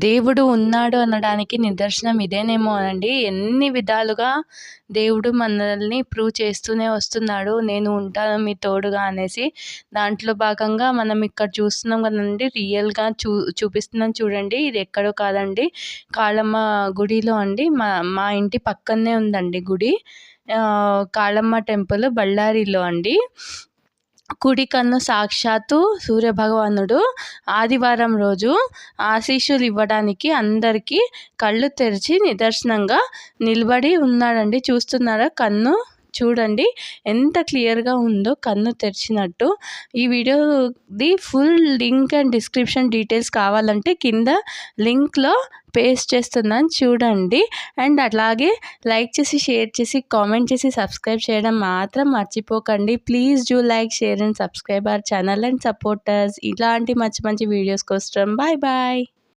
దేవుడు ఉన్నాడు అనడానికి నిదర్శనం ఇదేనేమో అండి. ఎన్ని విధాలుగా దేవుడు మనల్ని ప్రూవ్ చేస్తూనే వస్తున్నాడు. నేను ఉంటాను మీ తోడుగా అనేసి. దాంట్లో భాగంగా మనం ఇక్కడ చూస్తున్నాం కదండీ, రియల్‌గా చూపిస్తున్నాను చూడండి. ఇది ఎక్కడో కాదండి, కాళమ్మ గుడిలో అండి. మా ఇంటి పక్కనే ఉందండి గుడి. కాళమ్మ టెంపుల్ బళ్ళారిలో అండి. కుడి కన్ను సాక్షాత్తు సూర్యభగవానుడు ఆదివారం రోజు ఆశీస్సులు ఇవ్వడానికి అందరికీ కళ్ళు తెరిచి నిదర్శనంగా నిలబడి ఉన్నాడండి. చూస్తున్నారా కన్ను? చూడండి ఎంత క్లియర్గా ఉందో కన్ను తెరిచినట్టు. ఈ వీడియోది full link and description details కావాలంటే కింద లింక్లో పేస్ట్ చేస్తున్నాను చూడండి. అండ్ అలాగే లైక్ చేసి, షేర్ చేసి, కామెంట్ చేసి, సబ్స్క్రైబ్ చేయడం మాత్రం మర్చిపోకండి. Please do like, share and subscribe our channel and support us. ఇలాంటి మంచి మంచి వీడియోస్ కోసం బాయ్ బాయ్.